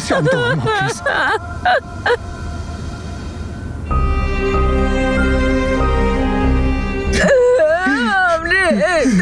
Please শান্ত হও মা, please.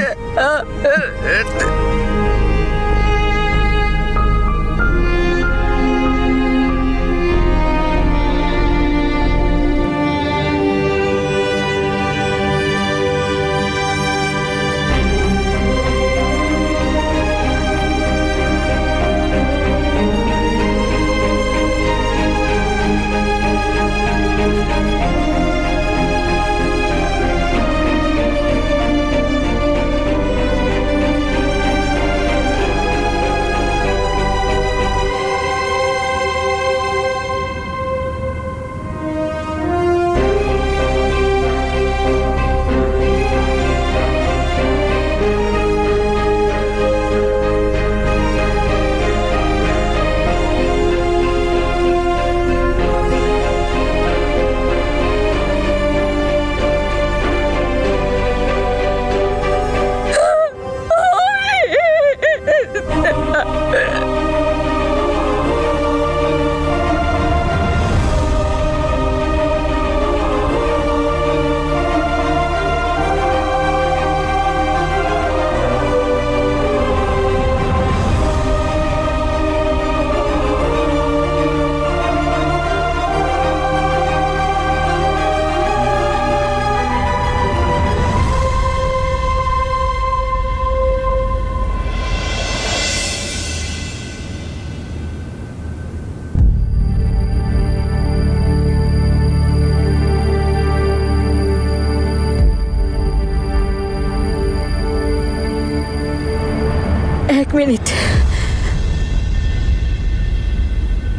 এক মিনিট,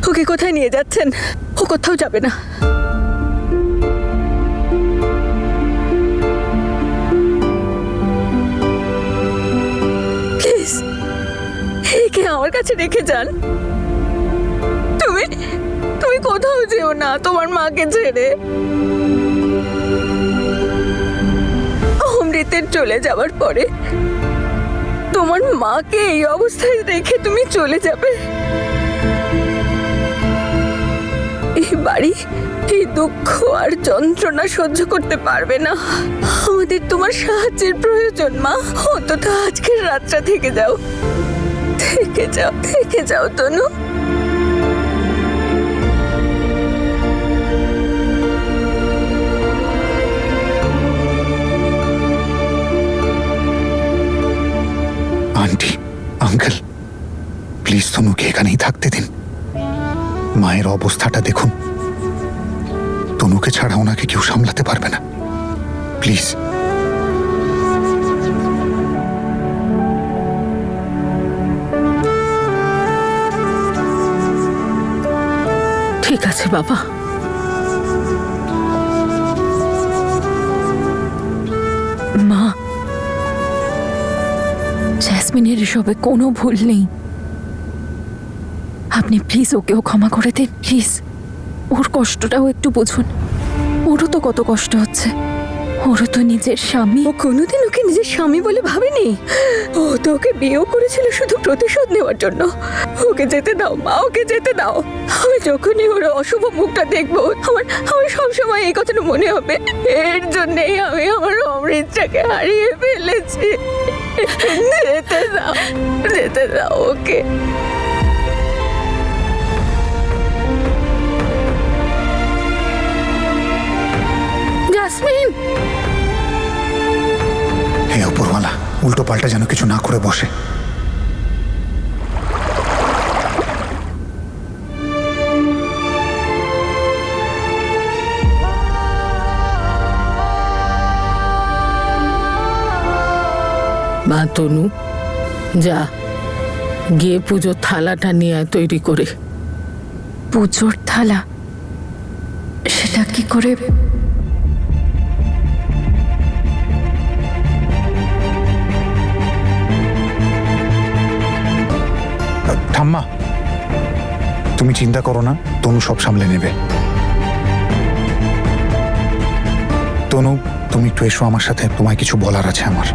ওকে কোথায় নিয়ে যাচ্ছেন? ও কোথাও যাবে না। প্লিজ একে আমার কাছে রেখে যান। তুমি তুমি কোথাও যেও না তোমার মাকে ছেড়ে। অমৃতের চলে যাওয়ার পরে তোমার মাকে এই অবস্থায় রেখে তুমি চলে যাবে? এই বাড়ি এই দুঃখ আর যন্ত্রণা সহ্য করতে পারবে না। আমাদের তোমার সাহায্যের প্রয়োজন মা। অন্তত আজকের রাতটা থেকে যাও, থেকে যাও, থেকে যাও তনু। আন্টি, আঙ্কেল, প্লিজ তনুকে এখানেই থাকতে দিন। মায়ের অবস্থাটা দেখুন, তনুকে ছাড়া ওনাকে কেউ সামলাতে পারবে না। প্লিজ। ঠিক আছে বাবা। মা, জ্যাসমিনের এসবে কোনো ভুল নেই। আপনি প্লিজ ওকেও ক্ষমা করে দিন, প্লিজ। ওর কষ্টটাও একটু বুঝুন। ওরও তো কত কষ্ট হচ্ছে। ওরও তো নিজের স্বামী। ও কোনোদিন ওকে নিজের স্বামী বলে ভাবেনি। ও তো ওকে বিয়েও করেছিল শুধু প্রতিশোধ নেওয়ার জন্য। ওকে যেতে দাও মা, ওকে যেতে দাও। আমি যখনই ওর অশুভ মুখটা দেখবো আমার আমার সবসময় এই কথাটা মনে হবে, এর জন্যেই আমি আমার অমৃতটাকে হারিয়ে ফেলেছি। যেতে দাও, যেতে দাও ওকে। জাসমিন, হে উপরওয়ালা, উল্টো পাল্টা যেন কিছু না করে বসে। মা তনু, যা গিয়ে পুজোর থালাটা নিয়ে আয় তৈরি করে। পুজোর থালা? সেটা কি করে? ঠাম্মা, তুমি চিন্তা করো না, তনু সব সামলে নেবে। তনু, তুমি একটু এসো আমার সাথে, তোমায় কিছু বলার আছে আমার।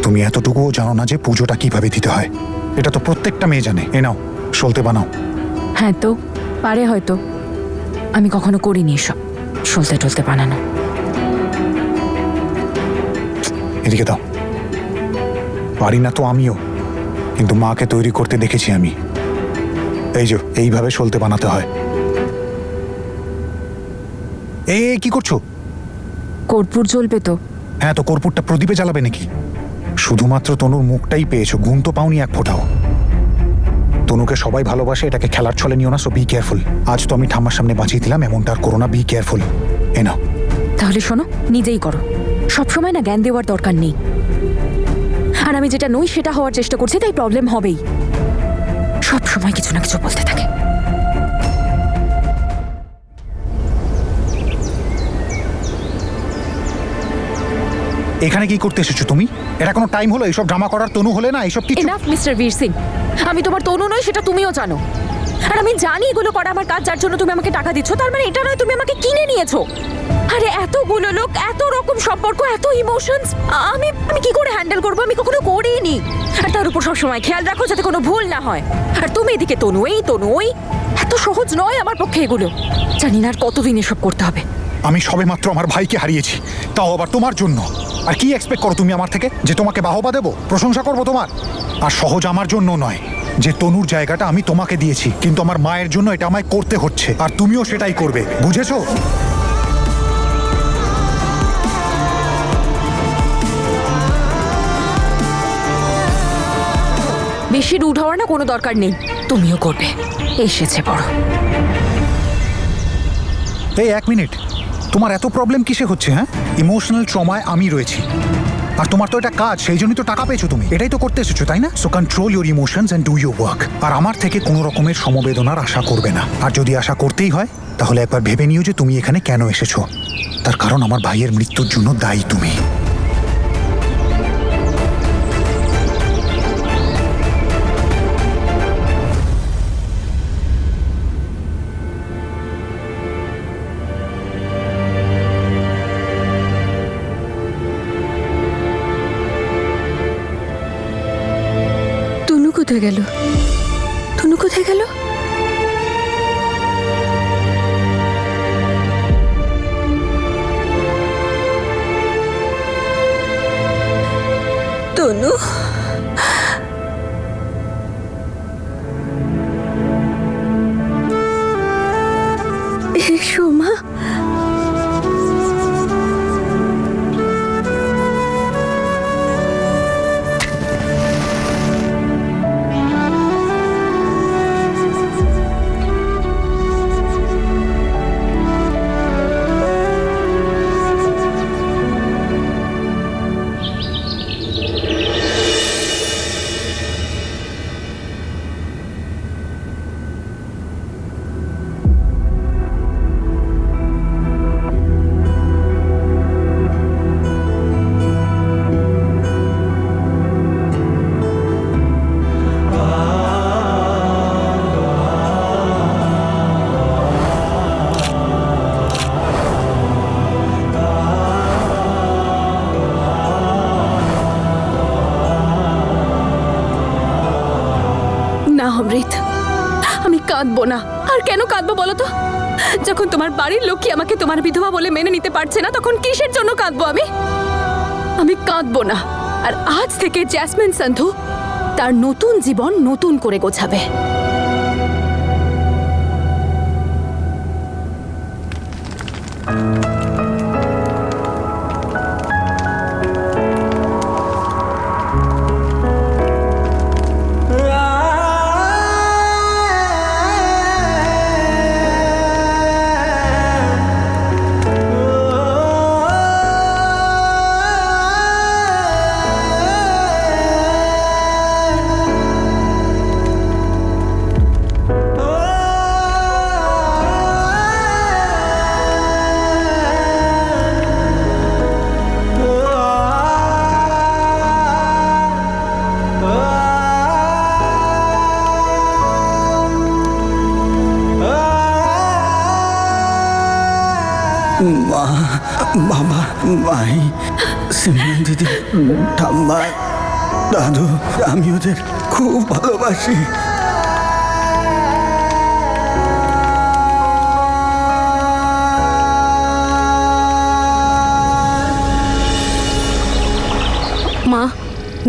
তুমি এতটুকুও জানো না যে পুজোটা কিভাবে দিতে হয়। এটা তো প্রত্যেকটা মেয়ে জানে। এ নাও, সলতে বানাও। হ্যাঁ তো পারে হয়তো, আমি কখনো করিনি এসব সলতে টলতে বানানো। এদিকে দাও। পারি না তো আমিও, কিন্তু মাকে তৈরি করতে দেখেছি আমি। এই যে এইভাবে সলতে বানাতে হয়। এই কি করছো? কর্পূর জ্বলবে তো। হ্যাঁ, তো কর্পূরটা প্রদীপে জ্বালাবে নাকি? শুধুমাত্র তনুর মুখটাই পেয়েছো, গুণ তো পাওনি এক ফোঁটাও। তনুকে সবাই ভালোবাসে, এটাকে খেলার ছলে নিও না, সো বি কেয়ারফুল। আজ তো আমি ঠাম্মার সামনে বাঁচিয়ে দিলাম, এমনটা আর করো না, বি কেয়ারফুল। এ নাও। তাহলে শোনো, নিজেই করো। সবসময় না জ্ঞান দেওয়ার দরকার নেই। আর আমি যেটা নই সেটা হওয়ার চেষ্টা করছি, তাই প্রবলেম হবেই। সব সময় কিছু না কিছু বলতে থাকে। এখানে কি করতে এসেছো তুমি? এটা কোনো টাইম হলো এইসব ড্রামা করার? তনু হলে না এইসব কিছু। এনাফ মিস্টার বীর সিং, আমি তোমার তনু নই সেটা তুমিও জানো। আর আমি জানি এগুলো করা আমার কাজ, যার জন্য তুমি আমাকে টাকা দিচ্ছ। তার মানে এটা নয় তুমি আমাকে কিনে নিয়েছো। আরে এতগুলো লোক, এত রকম সম্পর্ক, এত ইমোশনস, আমি আমি কি করে হ্যান্ডেল করবো? আমি কখনো করিনি। আর তার উপর সবসময় খেয়াল রাখো যাতে কোনো ভুল না হয়। আর তুমি এদিকে তনু এই তনু ওই, এত সহজ নয় আমার পক্ষে এগুলো। জানি না আর কতদিন এসব করতে হবে। আমি সবেমাত্র আমার ভাইকে হারিয়েছি, তাও আবার তোমার জন্য। আর কি এক্সপেক্ট করো তুমি আমার থেকে? যে তোমাকে বাহবা দেবো, প্রশংসা করবো তোমার? আর সহজ আমার জন্য নয় যে তনুর জায়গাটা আমি তোমাকে দিয়েছি, কিন্তু আমার মায়ের জন্য এটা আমায় করতে হচ্ছে, আর তুমিও সেটাই করবে, বুঝেছো? বেশি রুড হওয়ার না কোনো দরকার নেই, তুমিও করবে। এসেছে বড়। এই এক মিনিট, তোমার এত প্রবলেম কিসে হচ্ছে? হ্যাঁ, ইমোশনাল ট্রমায় আমি রয়েছি, আর তোমার তো এটা কাজ, সেই জন্যই তো টাকা পেয়েছো তুমি, এটাই তো করতে এসেছো, তাই না? So control your emotions and do your work. আর আমার থেকে কোনো রকমের সমবেদনার আশা করবে না। আর যদি আশা করতেই হয় তাহলে একবার ভেবে নিও যে তুমি এখানে কেন এসেছো। তার কারণ আমার ভাইয়ের মৃত্যুর জন্য দায়ী তুমি। তনু কোথায় গেল? তনু কোথায় গেল? তনু, এসো মা। না অমৃত, আমি কাঁদবো না। আর কেন কাঁদবো বলো তো? যখন তোমার বাড়ির লোকই আমাকে তোমার বিধবা বলে মেনে নিতে পারছে না, তখন কিসের জন্য কাঁদবো আমি? আমি কাঁদবো না। আর আজ থেকে জ্যাসমিন সান্ধু তার নতুন জীবন নতুন করে গোছাবে। মা, বাবা, মাই, সিমরন দিদি, ঠাম্মা, দাদু, আমি ওদের খুব ভালোবাসি। মা,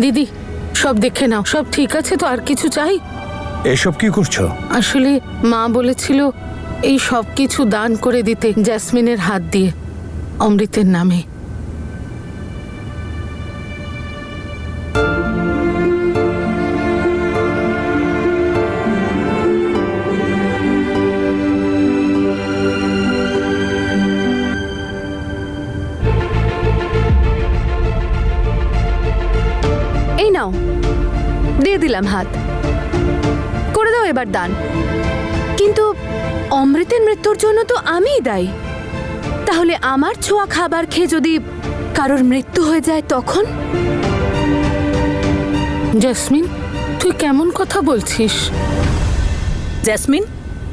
দিদি, সব দেখে নাও, সব ঠিক আছে তো? আর কিছু চাই? এসব কি করছো? আসলে মা বলেছিল এই সব কিছু দান করে দিতে জ্যাসমিনের হাত দিয়ে, অমৃতের নামে। এই নাও, দিয়ে দিলাম হাত, করে দাও এবার দান। কিন্তু অমৃতের মৃত্যুর জন্য তো আমিই দায়ী। তাহলে আমার ছোঁয়া খাবার খেয়ে যদি কারোর মৃত্যু হয়ে যায় তখন? জেসমিন, তুই কেমন কথা বলছিস? জেসমিন,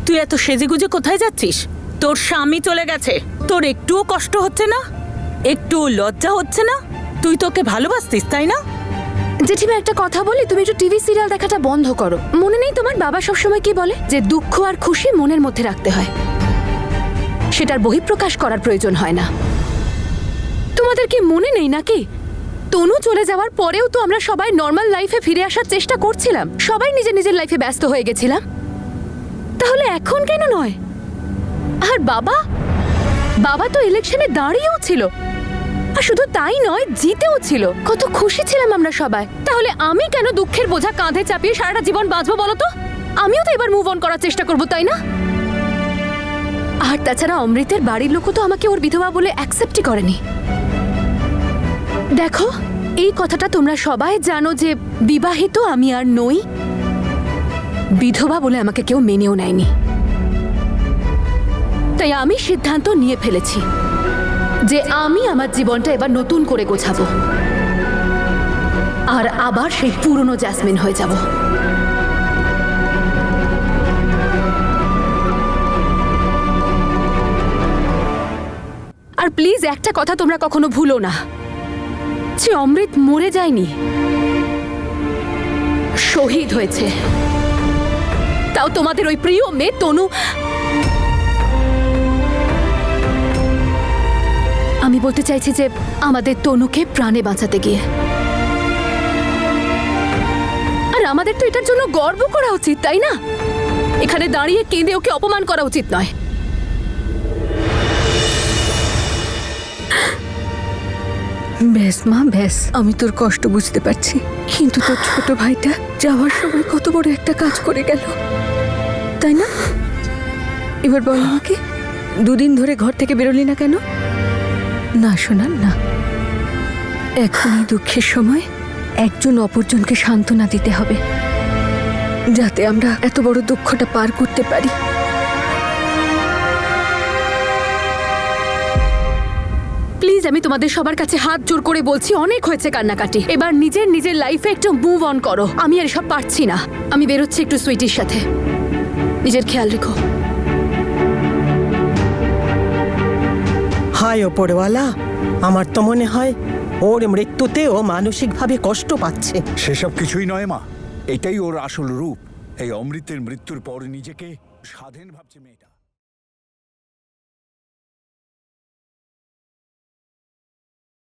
তুই এত সেজেগুজে কোথায় যাচ্ছিস? তোর স্বামী চলে গেছে, তোর একটুও কষ্ট হচ্ছে না? একটু লজ্জা হচ্ছে না? তুই তোকে ভালোবাসতিস, তাই না? জেঠিমা, একটা কথা বলি, তুমি একটু টিভি সিরিয়াল দেখাটা বন্ধ করো। মনে নেই তোমার বাবা সবসময় কি বলে, যে দুঃখ আর খুশি মনের মধ্যে রাখতে হয়, সেটার বহিঃপ্রকাশ করার প্রয়োজন হয় না। তোমাদের কি মনে নেই নাকি? তনু চলে যাওয়ার পরেও তো আমরা সবাই নর্মাল লাইফে ফিরে আসার চেষ্টা করছিলাম, সবাই নিজের নিজের লাইফে ব্যস্ত হয়ে গেছিলাম। তাহলে এখন কেন নয়? আর বাবা, বাবা তো ইলেকশনে দাঁড়িয়েও ছিল, আর শুধু তাই নয়, জিতেও ছিল। কত খুশি ছিলাম আমরা সবাই। তাহলে আমি কেন দুঃখের বোঝা কাঁধে চাপিয়ে সারাটা জীবন বাঁচবো বলো তো? আমিও তো এবার মুভ অন করার চেষ্টা করবো, তাই না? আর তাছাড়া অমৃতের বাড়ির লোকও তো আমাকে ওর বিধবা বলে অ্যাকসেপ্টই করেনি। দেখো, এই কথাটা তোমরা সবাই জানো যে বিবাহিত আমি আর নই, বিধবা বলে আমাকে কেউ মেনেও নেয়নি। তাই আমি সিদ্ধান্ত নিয়ে ফেলেছি যে আমি আমার জীবনটা এবার নতুন করে গোছাবো, আর আবার সেই পুরনো জ্যাসমিন হয়ে যাব। আর প্লিজ একটা কথা তোমরা কখনো ভুলো না, যে অমৃত মরে যায়নি, শহীদ হয়েছে। তাও তোমাদের ওই প্রিয় মেয়ে তনু। আমি বলতে চাইছি যে আমাদের তনুকে প্রাণে বাঁচাতে গিয়ে। আর আমাদের তো এটার জন্য গর্ব করা উচিত, তাই না? এখানে দাঁড়িয়ে কেঁদে ওকে অপমান করা উচিত নয়। ব্যাস মা, ব্যাস। আমি তোর কষ্ট বুঝতে পারছি, কিন্তু তোর ছোট ভাইটা যাওয়ার সময় কত বড় একটা কাজ করে গেল, তাই না? এবার বল আমাকে, দুদিন ধরে ঘর থেকে বেরোলি না কেন? না শোনান না, এখন এই দুঃখের সময় একজন অপরজনকে সান্ত্বনা দিতে হবে, যাতে আমরা এত বড় দুঃখটা পার করতে পারি। প্লিজ, আমি তোমাদের সবার কাছে হাত জোর করে বলছি, অনেক হয়েছে কান্নাকাটি। এবার নিজের নিজের লাইফে একটু মুভ অন করো। আমি আর এসব পারছি না। আমি বেরোচ্ছি একটু সুইটির সাথে। নিজের খেয়াল রেখো। হায় ওপরওয়ালা, আমার তো মনে হয় ওর মৃত্যুতে ও মানসিকভাবে কষ্ট পাচ্ছে। সেসব কিছুই নয় মা, এটাই ওর আসল রূপ। এই অমৃতের মৃত্যুর পর নিজেকে স্বাধীন ভাবছে মেয়েটা।